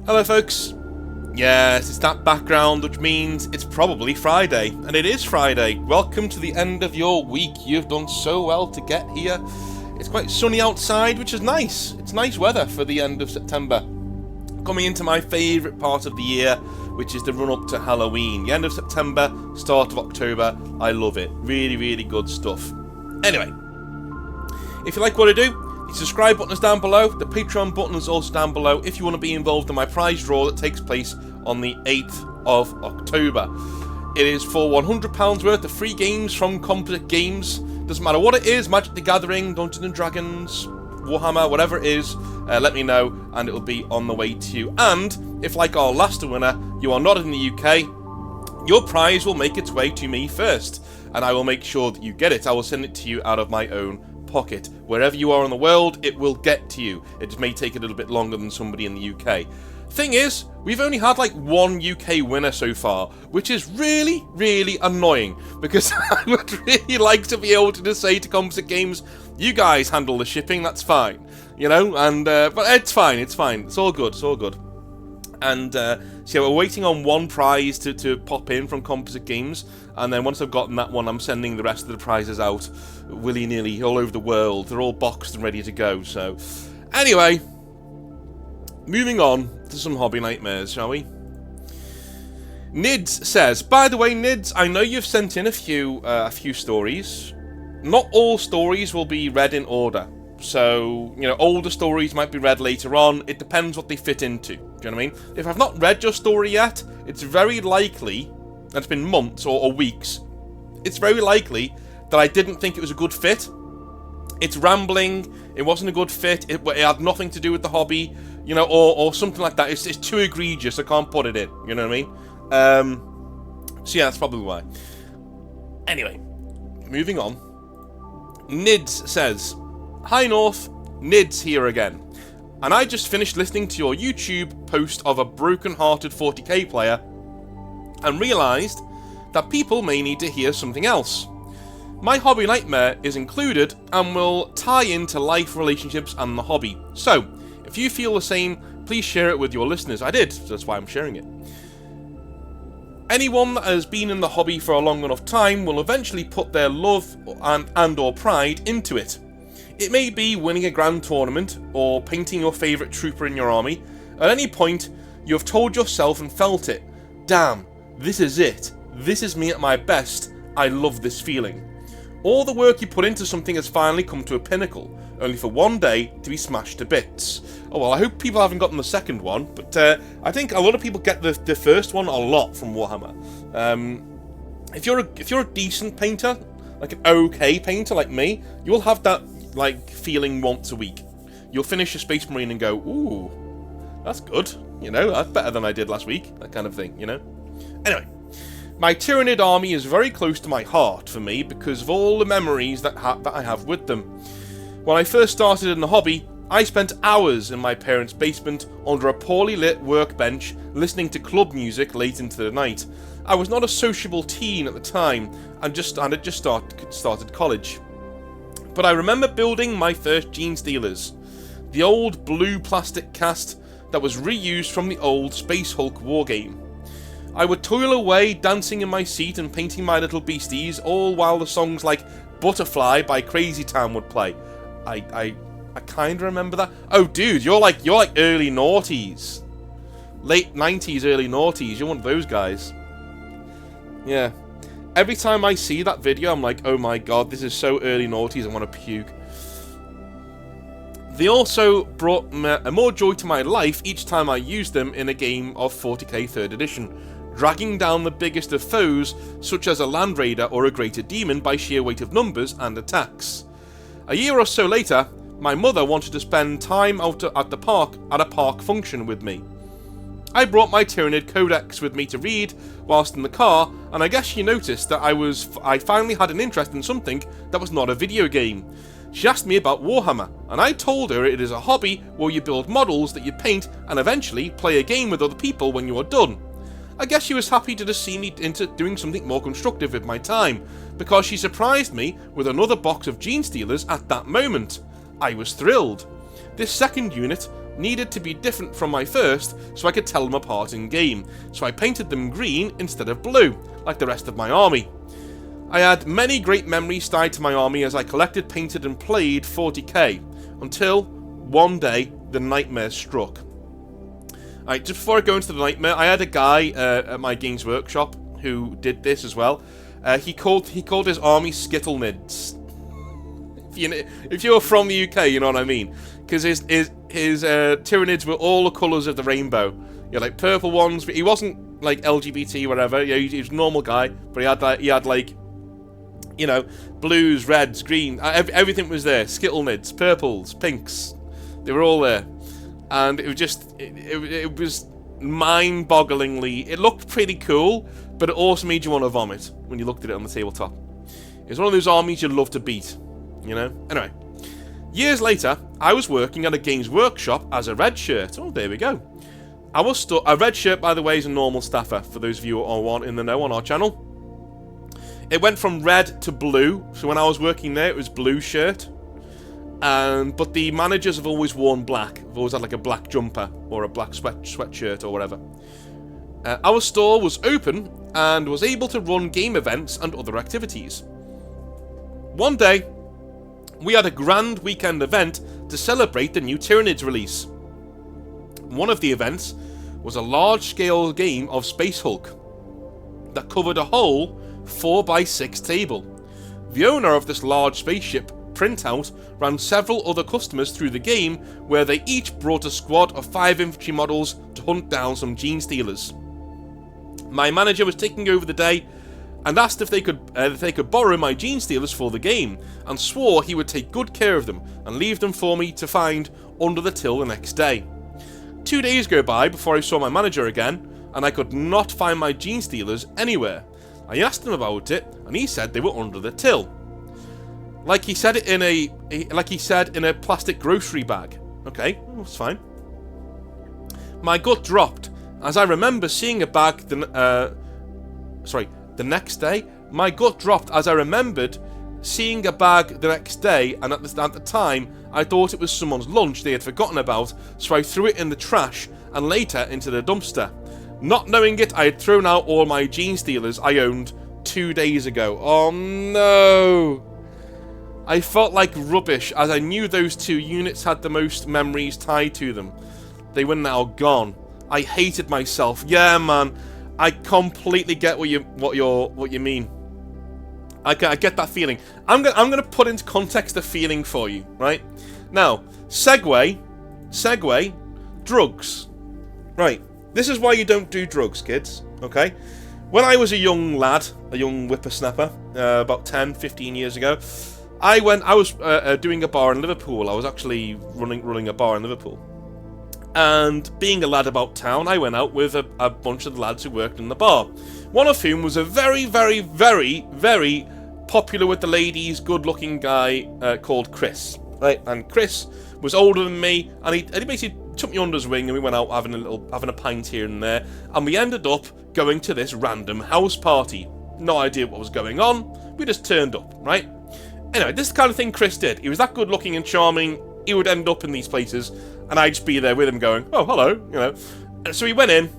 Hello folks. Yes, it's that background, which means it's probably Friday. And it is Friday. Welcome to the end of your week. You've done so well to get here. It's quite sunny outside, which is nice. It's nice weather for the end of September. Coming into my favourite part of the year, which is the run-up to Halloween. The end of September, start of October. I love it. Really, really good stuff. Anyway, if you like what I do, the subscribe button is down below. The Patreon button is also down below if you want to be involved in my prize draw that takes place on the 8th of October. It is for £100 worth of free games from Composite Games. Doesn't matter what it is, Magic the Gathering, Dungeons and Dragons, Warhammer, whatever it is, let me know and it will be on the way to you. And if, like our last winner, you are not in the UK, your prize will make its way to me first, and I will make sure that you get it. I will send it to you out of my own pocket. Wherever you are in the world, it will get to you. It just may take a little bit longer than somebody in the UK. Thing is, we've only had like one UK winner so far, which is really, really annoying, because I would really like to be able to just say to Composite Games, you guys handle the shipping, that's fine, you know, and but it's fine, it's all good, And so we're waiting on one prize to pop in from Composite Games, and then once I've gotten that one, I'm sending the rest of the prizes out willy-nilly all over the world. They're all boxed and ready to go. So, anyway, moving on to some hobby nightmares, shall we? Nids says, by the way, Nids, I know you've sent in a few stories. Not all stories will be read in order. So, you know, older stories might be read later on. It depends what they fit into. Do you know what I mean? If I've not read your story yet, it's very likely, and it's been months or weeks, it's very likely that I didn't think it was a good fit. It's rambling, it wasn't a good fit, it had nothing to do with the hobby, you know, or something like that. It's too egregious, I can't put it in, you know what I mean? So yeah, that's probably why. Anyway, moving on. Nids says, hi North, Nids here again. And I just finished listening to your YouTube post of a broken-hearted 40k player and realised that people may need to hear something else. My hobby nightmare is included and will tie into life, relationships and the hobby. So, if you feel the same, please share it with your listeners. I did, so that's why I'm sharing it. Anyone that has been in the hobby for a long enough time will eventually put their love and or pride into it. It may be winning a grand tournament or painting your favourite trooper in your army. At any point, you have told yourself and felt it. Damn, this is it. This is me at my best. I love this feeling. All the work you put into something has finally come to a pinnacle, only for one day to be smashed to bits. Oh well, I hope people haven't gotten the second one, but I think a lot of people get the first one a lot from Warhammer. If you're a decent painter, like an okay painter like me, you will have that like feeling once a week. You'll finish a Space Marine and go, ooh, that's good, you know, that's better than I did last week, that kind of thing, you know. Anyway, my Tyranid army is very close to my heart for me because of all the memories that I have with them. When I first started in the hobby, I spent hours in my parents' basement under a poorly lit workbench listening to club music late into the night. I was not a sociable teen at the time and had just started college. But I remember building my first Gene Stealers, the old blue plastic cast that was reused from the old Space Hulk wargame. I would toil away, dancing in my seat and painting my little beasties, all while the songs like Butterfly by Crazy Town would play. I kind of remember that. Oh, dude, you're like early noughties, late 90s, early noughties. You're one of those guys. Yeah. Every time I see that video, I'm like, oh my god, this is so early noughties, I want to puke. They also brought more joy to my life each time I used them in a game of 40k 3rd edition, dragging down the biggest of foes, such as a Land Raider or a Greater Demon by sheer weight of numbers and attacks. A year or so later, my mother wanted to spend time out at the park at a park function with me. I brought my Tyranid Codex with me to read whilst in the car, and I guess she noticed that I finally had an interest in something that was not a video game. She asked me about Warhammer, and I told her it is a hobby where you build models that you paint and eventually play a game with other people when you are done. I guess she was happy to just see me into doing something more constructive with my time, because she surprised me with another box of Gene Stealers at that moment. I was thrilled. This second unit needed to be different from my first so I could tell them apart in game, so I painted them green instead of blue, like the rest of my army. I had many great memories tied to my army as I collected, painted and played 40k, until one day the nightmare struck. Alright, just before I go into the nightmare, I had a guy at my Games Workshop who did this as well. He called his army Skittlenids. If you're from the UK, you know what I mean. Because his Tyranids were all the colours of the rainbow. Like purple ones, but he wasn't like LGBT or whatever. He was a normal guy, but he had like, blues, reds, green, everything was there. Skittlenids, purples, pinks, they were all there. And it was just, it was mind-bogglingly, it looked pretty cool, but it also made you want to vomit when you looked at it on the tabletop. It was one of those armies you'd love to beat, Anyway, years later, I was working at a Games Workshop as a red shirt. Oh, there we go. A red shirt, by the way, is a normal staffer, for those of you who are in the know on our channel. It went from red to blue, so when I was working there, it was blue shirt. But the managers have always worn black. They've always had like a black jumper or a black sweatshirt or whatever. Our store was open and was able to run game events and other activities. One day, we had a grand weekend event to celebrate the new Tyranids release. One of the events was a large-scale game of Space Hulk that covered a whole 4x6 table. The owner of this large spaceship printout ran several other customers through the game, where they each brought a squad of 5 infantry models to hunt down some gene stealers. My manager was taking over the day and asked if they could borrow my gene stealers for the game, and swore he would take good care of them and leave them for me to find under the till the next day. 2 days go by before I saw my manager again, and I could not find my gene stealers anywhere. I asked him about it, and he said they were under the till. Like he said it in a plastic grocery bag. Okay, that's fine. My gut dropped as I remember seeing a bag. The next day, my gut dropped as I remembered seeing a bag the next day, and at the time, I thought it was someone's lunch they had forgotten about, so I threw it in the trash and later into the dumpster. Not knowing it, I had thrown out all my gene stealers I owned 2 days ago. Oh no! I felt like rubbish, as I knew those 2 units had the most memories tied to them. They were now gone. I hated myself. Yeah, man. I completely get what you mean. I get that feeling. I'm gonna put into context the feeling for you, right? Now, segue, drugs. Right. This is why you don't do drugs, kids. Okay. When I was a young lad, a young whippersnapper, about 10, 15 years ago, I was doing a bar in Liverpool. I was actually running a bar in Liverpool. And being a lad about town, I went out with a bunch of the lads who worked in the bar. One of whom was a very, very, very, very popular with the ladies, good-looking guy called Chris. Right, and Chris was older than me, and he basically took me under his wing, and we went out having a pint here and there, and we ended up going to this random house party. No idea what was going on. We just turned up, right? Anyway, this is the kind of thing Chris did. He was that good-looking and charming. He would end up in these places, and I'd just be there with him going, oh, hello, And so we went in,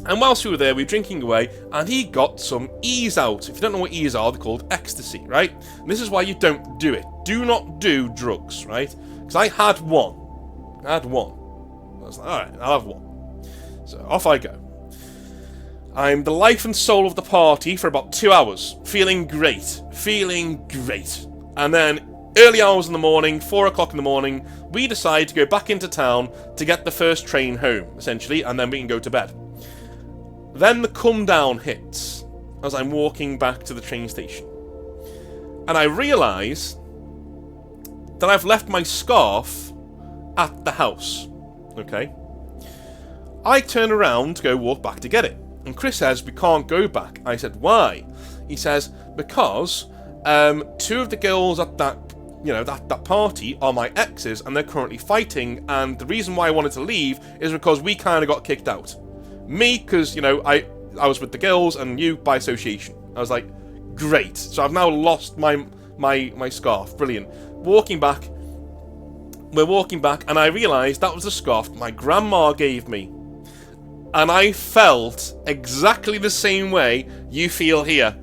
and whilst we were there, we were drinking away, and he got some E's out. If you don't know what E's are, they're called ecstasy, right? And this is why you don't do it. Do not do drugs, right? Because I had one. I was like, alright, I'll have one. So off I go. I'm the life and soul of the party for about 2 hours. Feeling great. And then early hours in the morning, 4 o'clock in the morning, we decide to go back into town to get the first train home, essentially, and then we can go to bed. Then the come down hits as I'm walking back to the train station. And I realise that I've left my scarf at the house. Okay? I turn around to go walk back to get it. And Chris says, we can't go back. I said, why? He says, because 2 of the girls at that party are my exes, and they're currently fighting, and the reason why I wanted to leave is because we kind of got kicked out. Me, because, I was with the girls, and you by association. I was like, great. So I've now lost my scarf. Brilliant. Walking back, we're walking back, and I realised that was the scarf my grandma gave me. And I felt exactly the same way you feel here.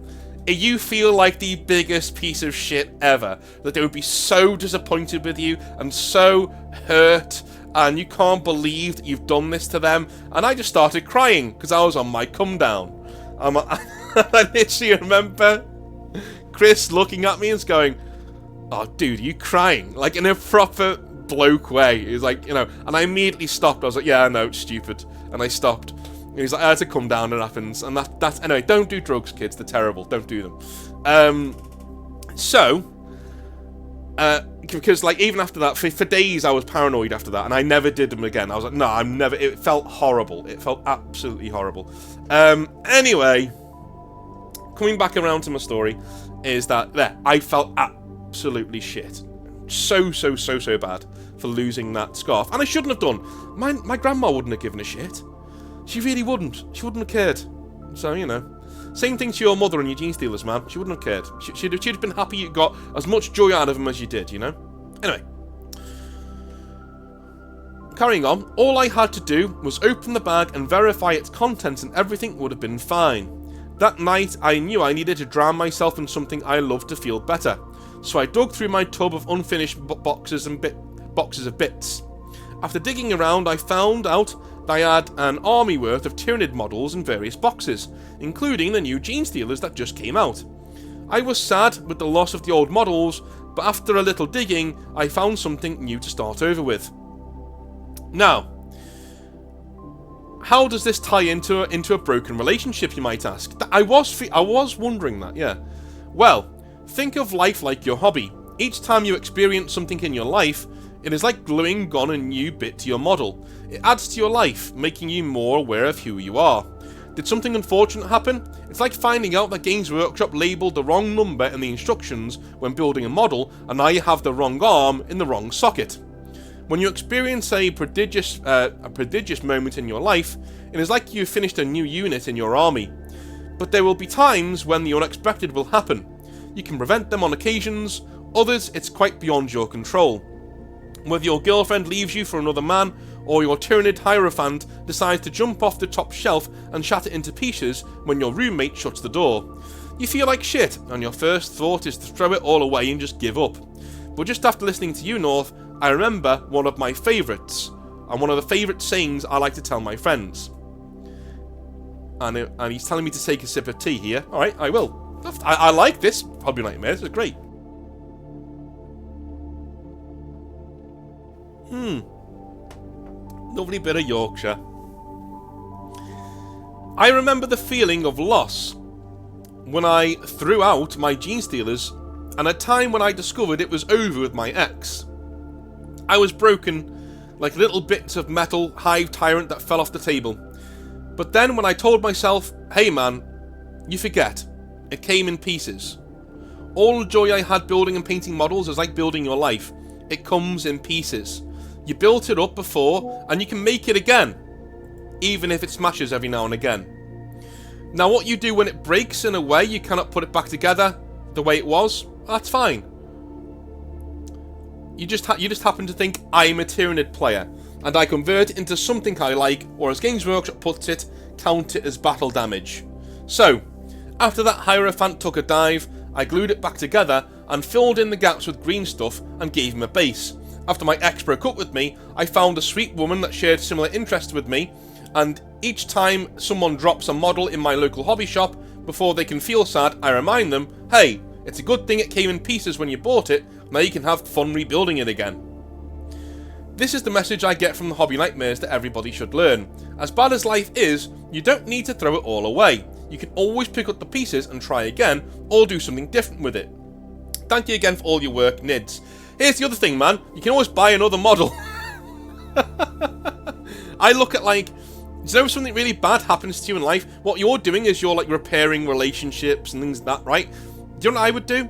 You feel like the biggest piece of shit ever. That they would be so disappointed with you and so hurt, and you can't believe that you've done this to them. And I just started crying because I was on my come down. I literally remember Chris looking at me and going, "Oh, dude, are you crying?" Like in a proper bloke way. He was like, you know, and I immediately stopped. I was like, "Yeah, I know, it's stupid," and I stopped. And he's like, "I had to come down, it happens." And that's anyway. Don't do drugs, kids. They're terrible. Don't do them. Because like even after that, for days I was paranoid after that, and I never did them again. I was like, no, I'm never. It felt horrible. It felt absolutely horrible. Anyway, coming back around to my story, is that I felt absolutely shit, so bad for losing that scarf, and I shouldn't have done. My grandma wouldn't have given a shit. She really wouldn't. She wouldn't have cared. So, you know. Same thing to your mother and your gene stealers, man. She wouldn't have cared. She'd have been happy you got as much joy out of them as you did, you know? Anyway. Carrying on, all I had to do was open the bag and verify its contents, and everything would have been fine. That night, I knew I needed to drown myself in something I loved to feel better. So I dug through my tub of unfinished boxes of bits. After digging around, I found out that I had an army worth of Tyranid models in various boxes, including the new Gene Stealers that just came out. I was sad with the loss of the old models, but after a little digging, I found something new to start over with. Now, how does this tie into a broken relationship, you might ask? I was wondering that, yeah. Well, think of life like your hobby. Each time you experience something in your life, it is like gluing on a new bit to your model. It adds to your life, making you more aware of who you are. Did something unfortunate happen? It's like finding out that Games Workshop labelled the wrong number in the instructions when building a model, and now you have the wrong arm in the wrong socket. When you experience a prodigious moment in your life, it is like you've finished a new unit in your army. But there will be times when the unexpected will happen. You can prevent them on occasions, others it's quite beyond your control. Whether your girlfriend leaves you for another man, or your Tyranid Hierophant decides to jump off the top shelf and shatter into pieces when your roommate shuts the door. You feel like shit, and your first thought is to throw it all away and just give up. But just after listening to you, North, I remember one of my favourites, and one of the favourite sayings I like to tell my friends. And he's telling me to take a sip of tea here. Alright, I will. I like this Hobby Nightmare, this is great. Lovely bit of Yorkshire. I remember the feeling of loss when I threw out my Gene Stealers, and a time when I discovered it was over with my ex. I was broken, like little bits of metal hive tyrant that fell off the table. But then when I told myself, hey man, you forget, it came in pieces. All the joy I had building and painting models is like building your life. It comes in pieces. You built it up before, and you can make it again, even if it smashes every now and again. Now what you do when it breaks in a way you cannot put it back together the way it was, that's fine. You just happen to think I'm a Tyranid player, and I convert it into something I like, or as Games Workshop puts it, count it as battle damage. So, after that Hierophant took a dive, I glued it back together and filled in the gaps with green stuff and gave him a base. After my ex broke up with me, I found a sweet woman that shared similar interests with me, and each time someone drops a model in my local hobby shop, before they can feel sad, I remind them, hey, it's a good thing it came in pieces when you bought it, now you can have fun rebuilding it again. This is the message I get from the Hobby Nightmares that everybody should learn. As bad as life is, you don't need to throw it all away. You can always pick up the pieces and try again, or do something different with it. Thank you again for all your work, Nids. Here's the other thing, man. You can always buy another model. I look at like, so if something really bad happens to you in life, what you're doing is you're like repairing relationships and things like that, right? Do you know what I would do?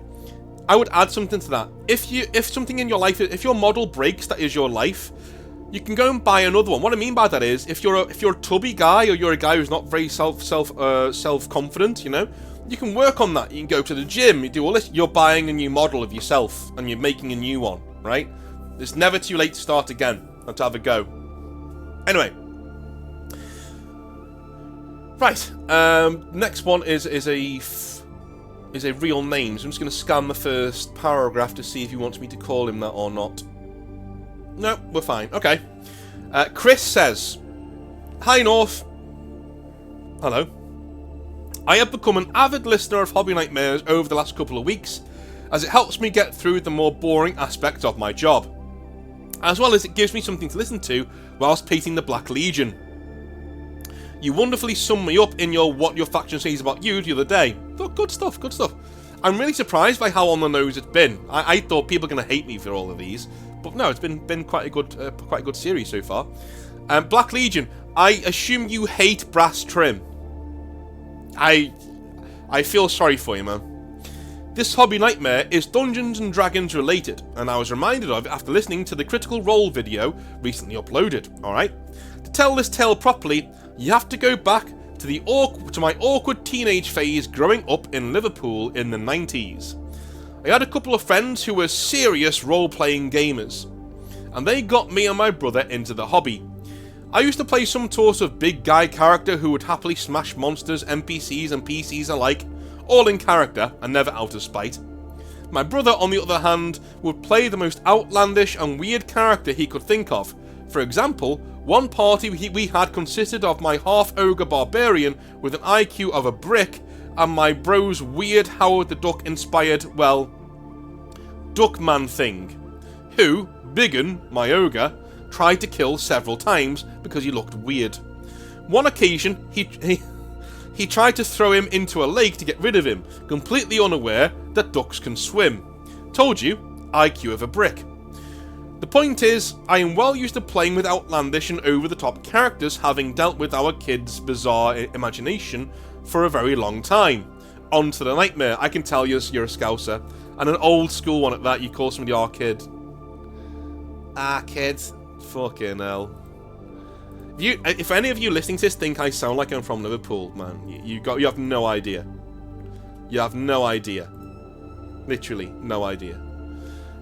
I would add something to that. If something in your life, if your model breaks, that is your life, you can go and buy another one. What I mean by that is, if you're a tubby guy, or you're a guy who's not very self-confident, you know, you can work on that. You can go to the gym, you do all this. You're buying a new model of yourself, and you're making a new one, right? It's never too late to start again and to have a go. Anyway. Right. Next one is a real name. So I'm just going to scan the first paragraph to see if he wants me to call him that or not. No, we're fine. Okay. Chris says, "Hi North. Hello. I have become an avid listener of Hobby Nightmares over the last couple of weeks, as it helps me get through the more boring aspects of my job, as well as it gives me something to listen to whilst painting the Black Legion. You wonderfully summed me up in your What Your Faction Says About You the other day." Oh, good stuff, good stuff. I'm really surprised by how on the nose it's been. I thought people were going to hate me for all of these, but no, it's been quite a good series so far. Black Legion, I assume you hate brass trim. I feel sorry for you, man. This Hobby Nightmare is Dungeons and Dragons related, and I was reminded of it after listening to the Critical Role video recently uploaded. Alright? To tell this tale properly, you have to go back to my awkward teenage phase growing up in Liverpool in the 90s. I had a couple of friends who were serious role-playing gamers, and they got me and my brother into the hobby. I used to play some sort of big guy character who would happily smash monsters, NPCs and PCs alike, all in character and never out of spite. My brother, on the other hand, would play the most outlandish and weird character he could think of. For example, one party we had consisted of my half-ogre barbarian with an IQ of a brick, and my bro's weird Howard the Duck inspired, well, Duckman thing, who, Biggin, my ogre, tried to kill several times because he looked weird. One occasion, he tried to throw him into a lake to get rid of him, completely unaware that ducks can swim. Told you, IQ of a brick. The point is, I am well used to playing with outlandish and over-the-top characters, having dealt with our kids' bizarre imagination for a very long time. On to the nightmare. I can tell you're a Scouser, and an old school one at that. You call somebody our kid. Ah, kids. Fucking hell. If any of you listening to this think I sound like I'm from Liverpool, man, you have no idea. You have no idea. Literally, no idea.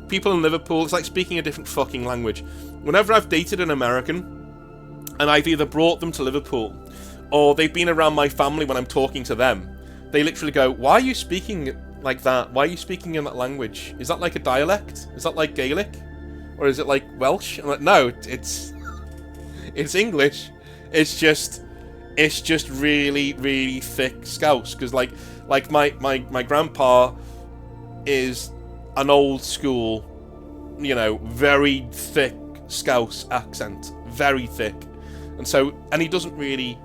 People in Liverpool, it's like speaking a different fucking language. Whenever I've dated an American, and I've either brought them to Liverpool, or they've been around my family when I'm talking to them, they literally go, "Why are you speaking like that? Why are you speaking in that language? Is that like a dialect? Is that like Gaelic? Or is it like Welsh?" I'm like, no, it's English. It's just really, really thick Scouse. Because like my grandpa is an old school, you know, very thick Scouse accent, very thick, and he doesn't really.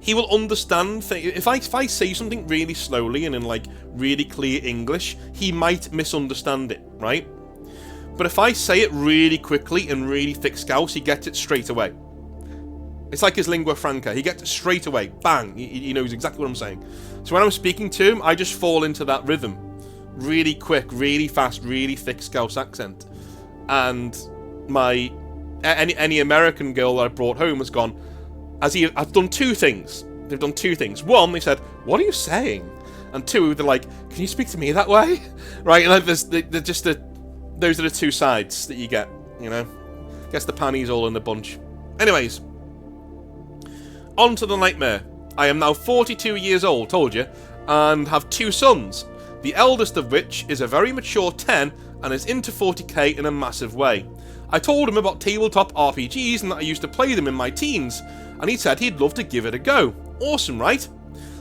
He will understand if I say something really slowly and in like really clear English, he might misunderstand it, right? But if I say it really quickly and really thick Scouse, he gets it straight away. It's like his lingua franca. He gets it straight away. Bang! He knows exactly what I'm saying. So when I'm speaking to him, I just fall into that rhythm. Really quick, really fast, really thick Scouse accent. And any American girl that I brought home has gone, I've done two things. They've done two things. One, they said, "What are you saying?" And two, they're like, "Can you speak to me that way?" Right? And those are the two sides that you get, you know? Guess the panties all in the bunch. Anyways. On to the nightmare. I am now 42 years old, told you, and have two sons. The eldest of which is a very mature 10 and is into 40k in a massive way. I told him about tabletop RPGs and that I used to play them in my teens, and he said he'd love to give it a go. Awesome, right?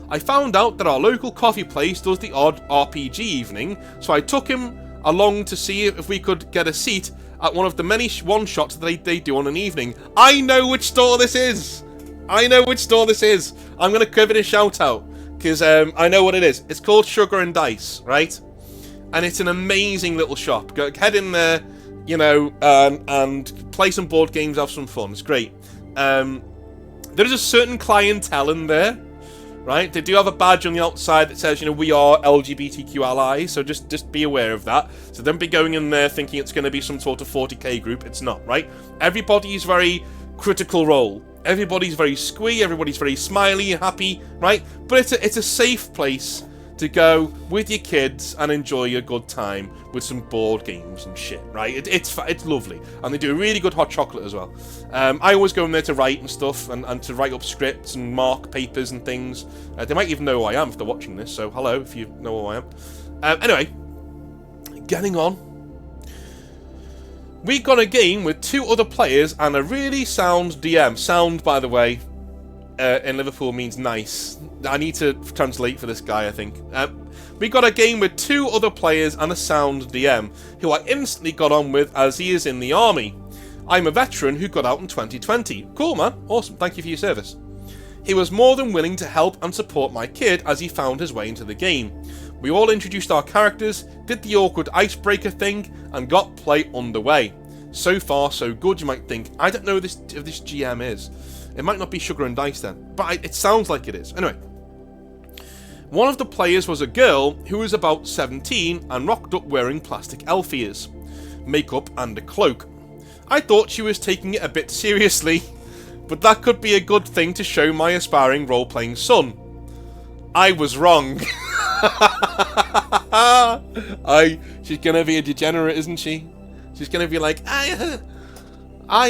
I found out that our local coffee place does the odd RPG evening, so I took him along to see if we could get a seat at one of the many one-shots that they do on an evening. I know which store this is! I'm going to give it a shout-out, because I know what it is. It's called Sugar and Dice, right? And it's an amazing little shop. Go head in there, you know, and play some board games, have some fun. It's great. There is a certain clientele in there, right? They do have a badge on the outside that says, you know, we are LGBTQ allies, so just be aware of that. So don't be going in there thinking it's going to be some sort of 40k group. It's not, right? Everybody's very Critical Role. Everybody's very squee, everybody's very smiley and happy, right? But it's a safe place to go with your kids and enjoy a good time with some board games and shit, right? It's lovely, and they do a really good hot chocolate as well. I always go in there to write and stuff, and to write up scripts and mark papers and things. They might even know who I am if they're watching this, so hello if you know who I am. Anyway, getting on. We got a game with 2 other players and a really sound DM. Sound, by the way, in Liverpool means nice. I need to translate for this guy, I think. We got a game with 2 other players and a sound DM, who I instantly got on with as he is in the army. I'm a veteran who got out in 2020. Cool, man. Awesome. Thank you for your service. He was more than willing to help and support my kid as he found his way into the game. We all introduced our characters, did the awkward icebreaker thing, and got play underway. So far, so good, you might think. I don't know if this GM is. It might not be Sugar and Dice then, but it sounds like it is. Anyway, one of the players was a girl who was about 17 and rocked up wearing plastic elf ears, makeup and a cloak. I thought she was taking it a bit seriously, but that could be a good thing to show my aspiring role-playing son. I was wrong. She's gonna be a degenerate, isn't she? She's gonna be like, I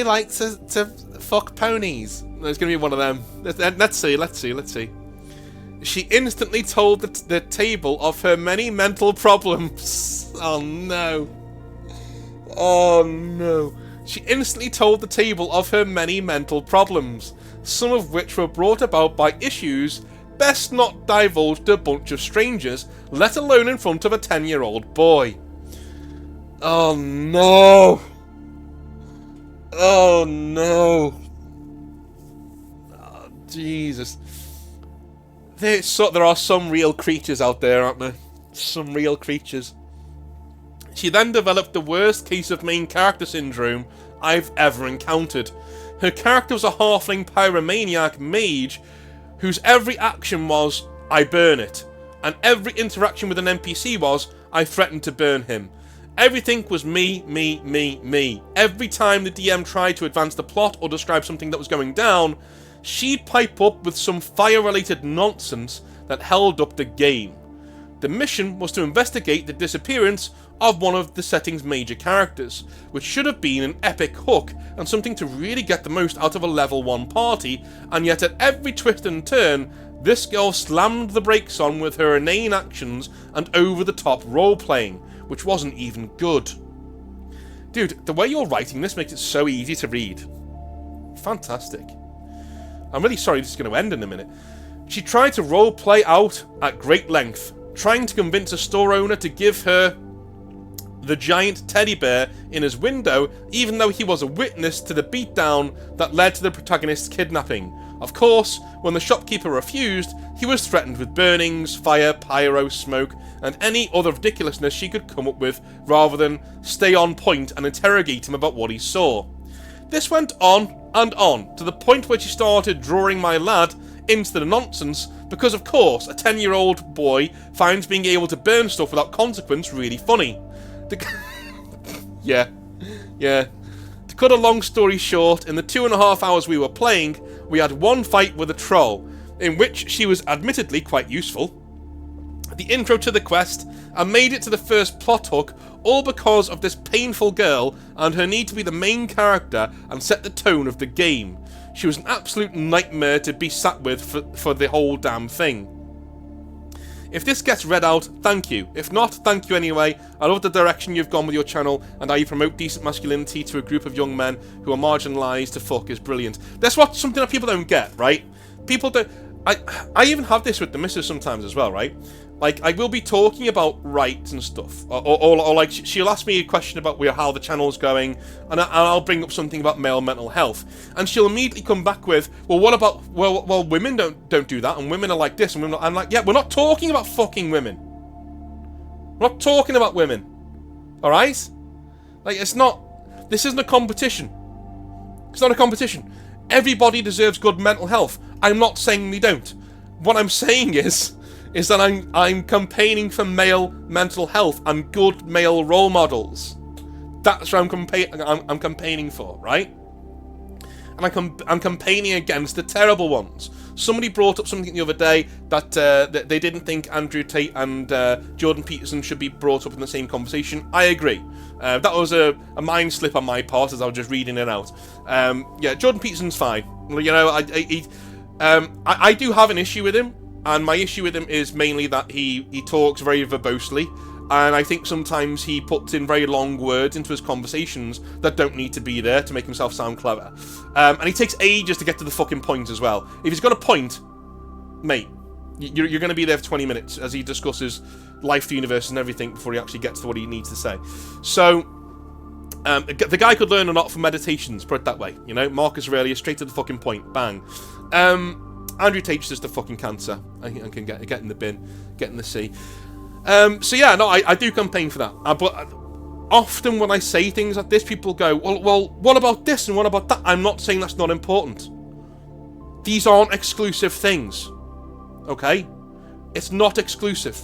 like to fuck ponies. There's gonna be one of them. Let's see. She instantly told the table of her many mental problems. Oh no. She instantly told the table of her many mental problems, some of which were brought about by issues best not divulged to a bunch of strangers, let alone in front of a 10-year-old boy. Oh no! Oh no! Oh, Jesus. There are some real creatures out there, aren't there? Some real creatures. She then developed the worst case of main character syndrome I've ever encountered. Her character was a halfling pyromaniac mage whose every action was, I burn it, and every interaction with an NPC was, I threaten to burn him. Everything was me. Every time the DM tried to advance the plot or describe something that was going down, she'd pipe up with some fire-related nonsense that held up the game. The mission was to investigate the disappearance of one of the setting's major characters, which should have been an epic hook and something to really get the most out of a level 1 party, and yet at every twist and turn, this girl slammed the brakes on with her inane actions and over-the-top role-playing, which wasn't even good. Dude, the way you're writing this makes it so easy to read. Fantastic. I'm really sorry this is going to end in a minute. She tried to role-play out at great length, trying to convince a store owner to give her the giant teddy bear in his window, even though he was a witness to the beatdown that led to the protagonist's kidnapping. Of course, when the shopkeeper refused, he was threatened with burnings, fire, pyro, smoke, and any other ridiculousness she could come up with, rather than stay on point and interrogate him about what he saw. This went on and on, to the point where she started drawing my lad into the nonsense, because of course, a 10-year-old boy finds being able to burn stuff without consequence really funny. Yeah. To cut a long story short, in the 2.5 hours we were playing, we had one fight with a troll, in which she was admittedly quite useful, the intro to the quest, and made it to the first plot hook, all because of this painful girl and her need to be the main character and set the tone of the game. She was an absolute nightmare to be sat with for the whole damn thing. If this gets read out, thank you. If not, thank you anyway. I love the direction you've gone with your channel, and how you promote decent masculinity to a group of young men who are marginalised to fuck is brilliant. That's something that people don't get, right? People don't... I even have this with the missus sometimes as well, right? Like, I will be talking about rights and stuff, or like, she'll ask me a question about how the channel's going, and I'll bring up something about male mental health, and she'll immediately come back with, well, what about, well, women don't do that, and women are like this, and women are, I'm like, yeah, we're not talking about fucking women. We're not talking about women. Alright? Like, this isn't a competition. It's not a competition. Everybody deserves good mental health. I'm not saying they don't. What I'm saying is that I'm campaigning for male mental health and good male role models. That's what I'm campaigning for, right? And I'm campaigning against the terrible ones. Somebody brought up something the other day that they didn't think Andrew Tate and Jordan Peterson should be brought up in the same conversation. I agree. That was a mind slip on my part as I was just reading it out. Yeah, Jordan Peterson's fine. You know, I do have an issue with him, and my issue with him is mainly that he talks very verbosely. And I think sometimes he puts in very long words into his conversations that don't need to be there to make himself sound clever. And he takes ages to get to the fucking point as well. If he's got a point, mate, you're going to be there for 20 minutes as he discusses life, the universe, and everything before he actually gets to what he needs to say. So, the guy could learn a lot from meditations, put it that way. You know, Marcus Aurelius, straight to the fucking point, bang. Andrew Tate's just a fucking cancer. I can get in the bin, get in the sea. So yeah, no, I do campaign for that. But often when I say things like this, people go, well, what about this and what about that? I'm not saying that's not important. These aren't exclusive things. Okay? It's not exclusive.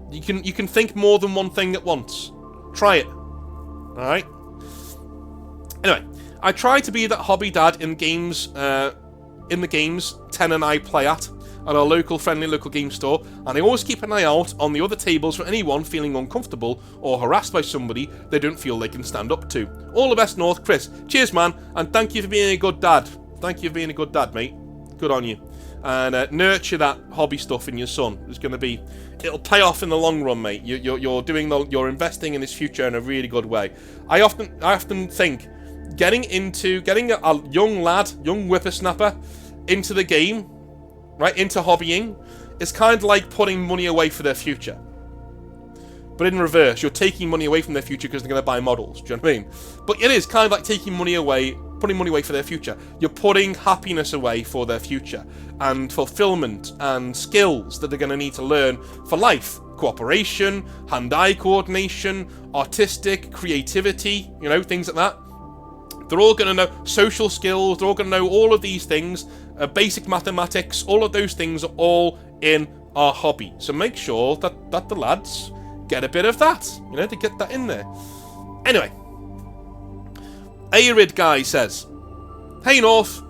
You can think more than one thing at once. Try it. Alright? Anyway, I try to be that hobby dad in the games Ten and I play at our friendly local game store, and I always keep an eye out on the other tables for anyone feeling uncomfortable or harassed by somebody they don't feel they can stand up to. All the best, North, Chris. Cheers, man, and thank you for being a good dad. Thank you for being a good dad, mate. Good on you. And nurture that hobby stuff in your son. It'll pay off in the long run, mate. You're investing in his future in a really good way. I often think getting a young whippersnapper into the game, right, into hobbying, is kind of like putting money away for their future. But in reverse, you're taking money away from their future because they're going to buy models. Do you know what I mean? But it is kind of like putting money away for their future. You're putting happiness away for their future, and fulfillment, and skills that they're going to need to learn for life. Cooperation, hand-eye coordination, artistic, creativity, you know, things like that. They're all going to know social skills, they're all going to know all of these things, basic mathematics, all of those things are all in our hobby. So make sure that the lads get a bit of that, you know, to get that in there. Anyway, Arid Guy says, "Hey North,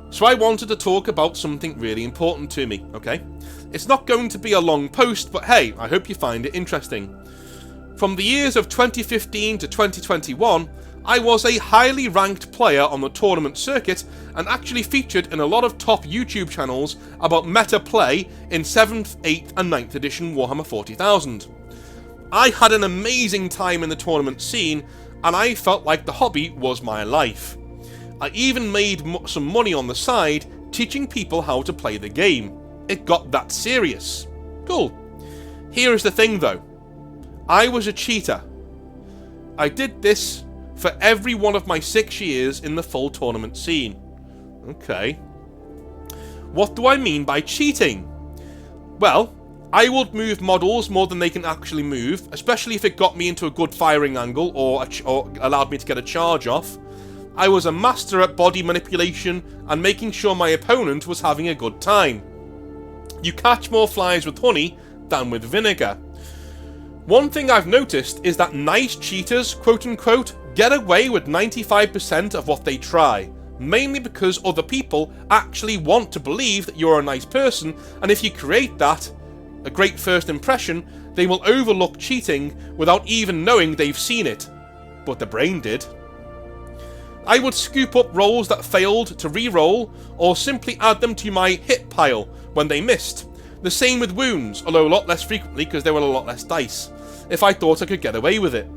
so I wanted to talk about something really important to me, okay? It's not going to be a long post, but hey, I hope you find it interesting. From the years of 2015 to 2021, I was a highly ranked player on the tournament circuit and actually featured in a lot of top YouTube channels about meta play in 7th, 8th and 9th edition Warhammer 40,000. I had an amazing time in the tournament scene and I felt like the hobby was my life. I even made some money on the side teaching people how to play the game. It got that serious. Cool. Here is the thing though. I was a cheater. I did this for every one of my 6 years in the full tournament scene. Okay. What do I mean by cheating? Well, I would move models more than they can actually move, especially if it got me into a good firing angle or allowed me to get a charge off. I was a master at body manipulation and making sure my opponent was having a good time. You catch more flies with honey than with vinegar. One thing I've noticed is that nice cheaters, quote unquote, get away with 95% of what they try, mainly because other people actually want to believe that you're a nice person, and if you create a great first impression, they will overlook cheating without even knowing they've seen it. But the brain did. I would scoop up rolls that failed to re-roll, or simply add them to my hit pile when they missed. The same with wounds, although a lot less frequently because there were a lot less dice, if I thought I could get away with it.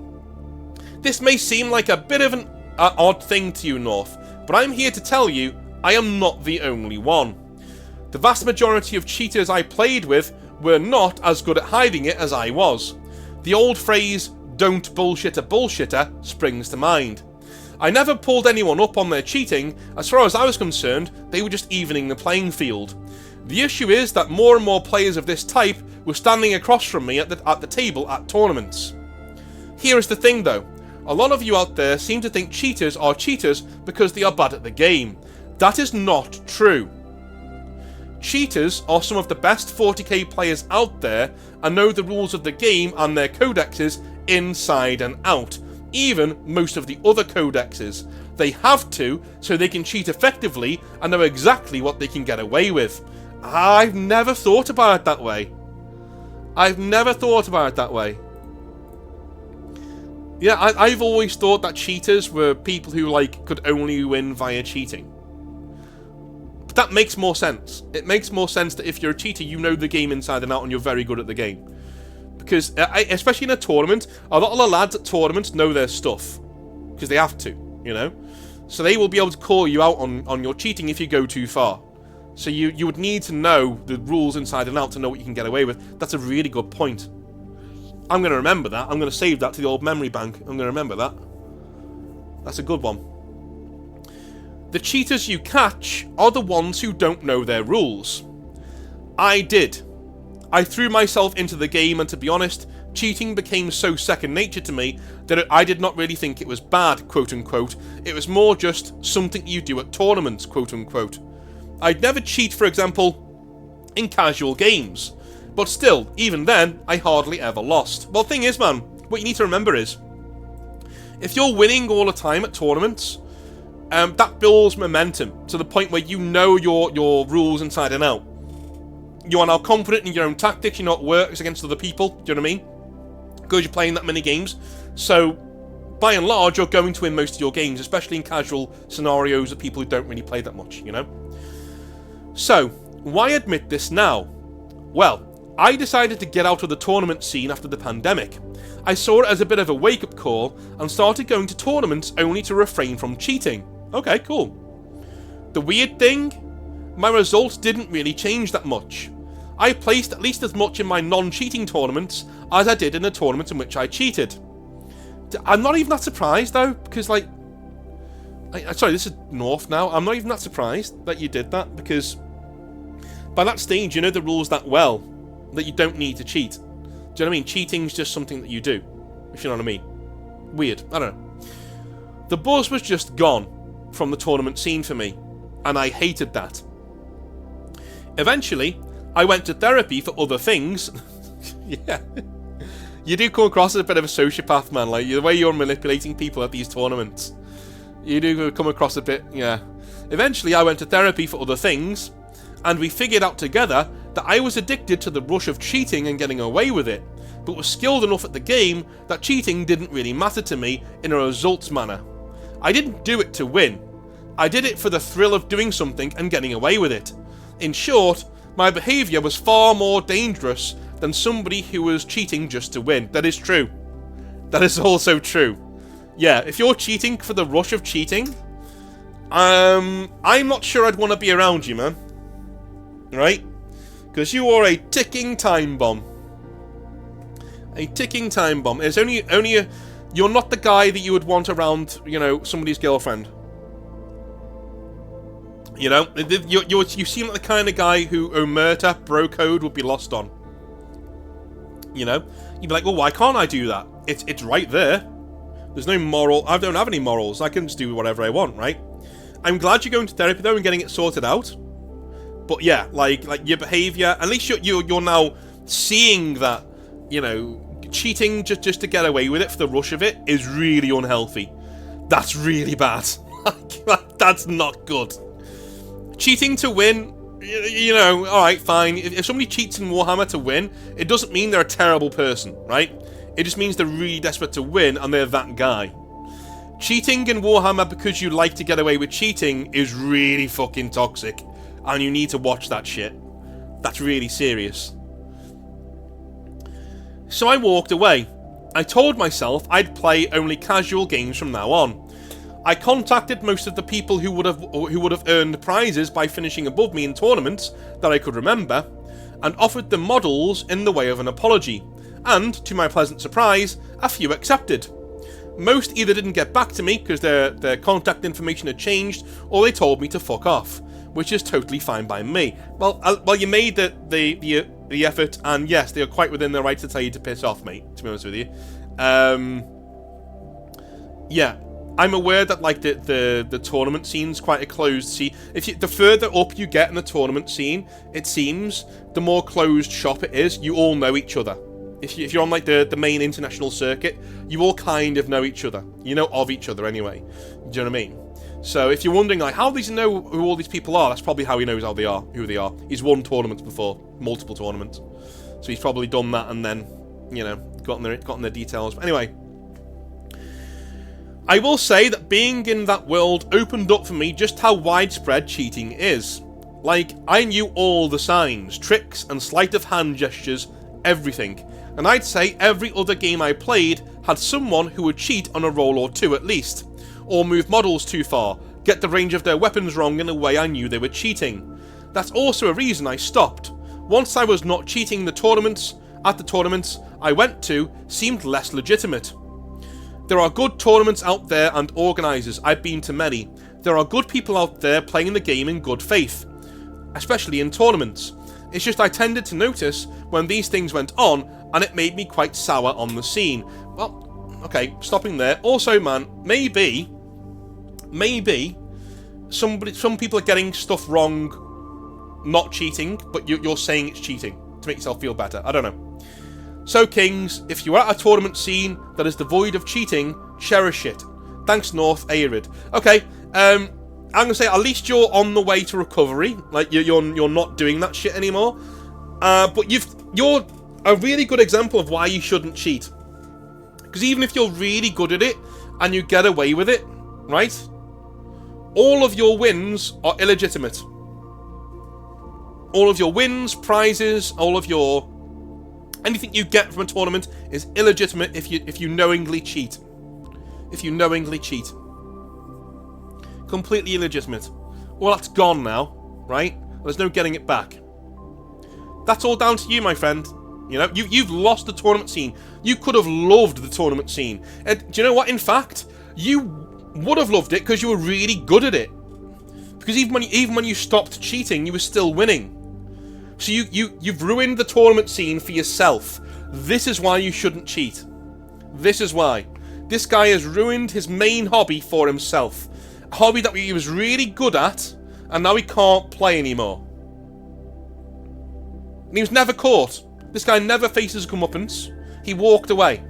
This may seem like a bit of an odd thing to you, North, but I'm here to tell you I am not the only one. The vast majority of cheaters I played with were not as good at hiding it as I was. The old phrase, "don't bullshit a bullshitter," springs to mind. I never pulled anyone up on their cheating. As far as I was concerned, they were just evening the playing field. The issue is that more and more players of this type were standing across from me at the table at tournaments. Here is the thing though. A lot of you out there seem to think cheaters are cheaters because they are bad at the game. That is not true. Cheaters are some of the best 40k players out there and know the rules of the game and their codexes inside and out, even most of the other codexes. They have to, so they can cheat effectively and know exactly what they can get away with. I've never thought about it that way. I've never thought about it that way. Yeah, I've always thought that cheaters were people who, like, could only win via cheating. But that makes more sense. It makes more sense that if you're a cheater, you know the game inside and out and you're very good at the game. Because, especially in a tournament, a lot of the lads at tournaments know their stuff. Because they have to, you know? So they will be able to call you out on your cheating if you go too far. So you would need to know the rules inside and out to know what you can get away with. That's a really good point. I'm going to remember that. I'm going to save that to the old memory bank. I'm going to remember that. That's a good one. The cheaters you catch are the ones who don't know their rules. I did. I threw myself into the game, and to be honest, cheating became so second nature to me that I did not really think it was bad, quote unquote. It was more just something you do at tournaments, quote unquote. I'd never cheat, for example, in casual games. But still, even then, I hardly ever lost. Well, the thing is, man, what you need to remember is, if you're winning all the time at tournaments, that builds momentum to the point where you know your rules inside and out. You are now confident in your own tactics, you know what works against other people, do you know what I mean? Because you're playing that many games. So, by and large, you're going to win most of your games, especially in casual scenarios of people who don't really play that much, you know? So, why admit this now? Well, I decided to get out of the tournament scene after the pandemic. I saw it as a bit of a wake-up call and started going to tournaments only to refrain from cheating. Okay, cool. The weird thing? My results didn't really change that much. I placed at least as much in my non-cheating tournaments as I did in the tournament in which I cheated. I'm not even that surprised though, because like... sorry, this is North now. I'm not even that surprised that you did that, because by that stage you know the rules that well, that you don't need to cheat. Do you know what I mean? Cheating's just something that you do, if you know what I mean. Weird, I don't know. The buzz was just gone from the tournament scene for me, and I hated that. Eventually, I went to therapy for other things. Yeah. You do come across as a bit of a sociopath, man, like the way you're manipulating people at these tournaments. You do come across a bit, yeah. Eventually, I went to therapy for other things, and we figured out together that I was addicted to the rush of cheating and getting away with it, but was skilled enough at the game that cheating didn't really matter to me in a results manner. I didn't do it to win. I did it for the thrill of doing something and getting away with it. In short, my behaviour was far more dangerous than somebody who was cheating just to win. That is true. That is also true. Yeah, if you're cheating for the rush of cheating, I'm not sure I'd want to be around you, man. Right? Because you are a ticking time bomb. A ticking time bomb. It's only you're not the guy that you would want around, you know, somebody's girlfriend. You know, you seem like the kind of guy who Omerta, bro code, would be lost on. You know? You'd be like, well, why can't I do that? It's right there. There's no moral. I don't have any morals. I can just do whatever I want, right? I'm glad you're going to therapy, though, and getting it sorted out. But yeah, like your behaviour, at least you're now seeing that, you know, cheating just to get away with it for the rush of it is really unhealthy. That's really bad. That's not good. Cheating to win, you know, alright, fine. If somebody cheats in Warhammer to win, it doesn't mean they're a terrible person, right? It just means they're really desperate to win and they're that guy. Cheating in Warhammer because you like to get away with cheating is really fucking toxic. And you need to watch that shit. That's really serious. So I walked away. I told myself I'd play only casual games from now on. I contacted most of the people who would have earned prizes by finishing above me in tournaments that I could remember, and offered them models in the way of an apology, and, to my pleasant surprise, a few accepted. Most either didn't get back to me because their contact information had changed, or they told me to fuck off, which is totally fine by me. Well, you made the effort, and yes, they are quite within their right to tell you to piss off, mate, to be honest with you. Yeah. I'm aware that like the tournament scene's quite a closed scene. The further up you get in the tournament scene, it seems, the more closed shop it is. You all know each other. If you're on like the main international circuit, you all kind of know each other. You know of each other anyway. Do you know what I mean? So if you're wondering, like, how does he know who all these people are? That's probably how he knows who they are. He's won tournaments before, multiple tournaments. So he's probably done that and then, you know, gotten their details. But anyway, I will say that being in that world opened up for me just how widespread cheating is. Like, I knew all the signs, tricks, and sleight of hand gestures, everything. And I'd say every other game I played had someone who would cheat on a roll or two at least. Or move models too far, get the range of their weapons wrong in a way I knew they were cheating. That's also a reason I stopped. Once I was not cheating the tournaments I went to seemed less legitimate. There are good tournaments out there and organisers, I've been to many. There are good people out there playing the game in good faith, especially in tournaments. It's just I tended to notice when these things went on, and it made me quite sour on the scene. Well, okay, stopping there. Also, man, maybe some people are getting stuff wrong, not cheating, but you're saying it's cheating to make yourself feel better. I don't know. So, Kings, if you're at a tournament scene that is devoid of cheating, cherish it. Thanks, North Arid. Okay, I'm gonna say at least you're on the way to recovery. Like you're not doing that shit anymore. But you're a really good example of why you shouldn't cheat. Because even if you're really good at it and you get away with it, right? All of your wins are illegitimate. All of your wins, prizes, anything you get from a tournament is illegitimate if you knowingly cheat. If you knowingly cheat. Completely illegitimate. Well, that's gone now, right? There's no getting it back. That's all down to you, my friend. You know, you've lost the tournament scene. You could have loved the tournament scene. And do you know what? In fact, you would have loved it because you were really good at it. Because even when you stopped cheating, you were still winning. So you've ruined the tournament scene for yourself. This is why you shouldn't cheat. This is why. This guy has ruined his main hobby for himself. A hobby that he was really good at, and now he can't play anymore. And he was never caught. This guy never faces comeuppance. He walked away.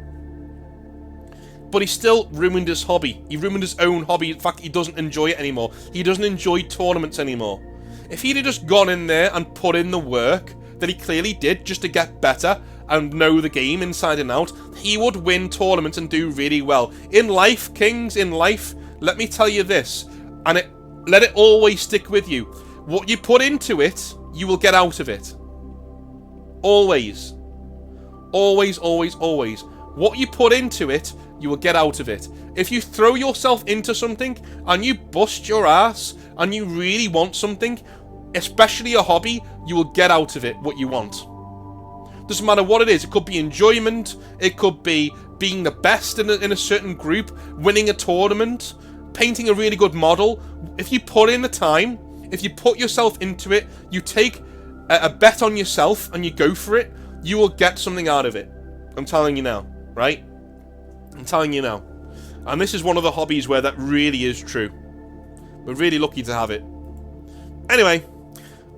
But he still ruined his hobby. He ruined his own hobby. In fact, he doesn't enjoy it anymore. He doesn't enjoy tournaments anymore. If he'd have just gone in there and put in the work that he clearly did just to get better and know the game inside and out, he would win tournaments and do really well. In life, Kings, in life, let me tell you this, and let it always stick with you. What you put into it, you will get out of it. Always. Always, always, always. What you put into it, you will get out of it. If you throw yourself into something and you bust your ass and you really want something, especially a hobby, you will get out of it what you want. Doesn't matter what it is. It could be enjoyment. It could be being the best in a certain group, winning a tournament, painting a really good model. If you put in the time, if you put yourself into it, you take a bet on yourself and you go for it, you will get something out of it. I'm telling you now, right? I'm telling you now. And this is one of the hobbies where that really is true. We're really lucky to have it. Anyway,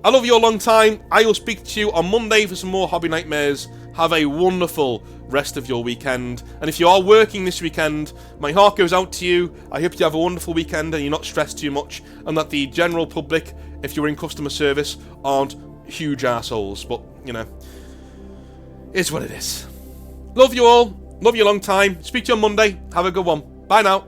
I love you a long time. I will speak to you on Monday for some more Hobby Nightmares. Have a wonderful rest of your weekend. And if you are working this weekend, my heart goes out to you. I hope you have a wonderful weekend and you're not stressed too much. And that the general public, if you're in customer service, aren't huge assholes. But, you know, it's what it is. Love you all. Love you a long time. Speak to you on Monday. Have a good one. Bye now.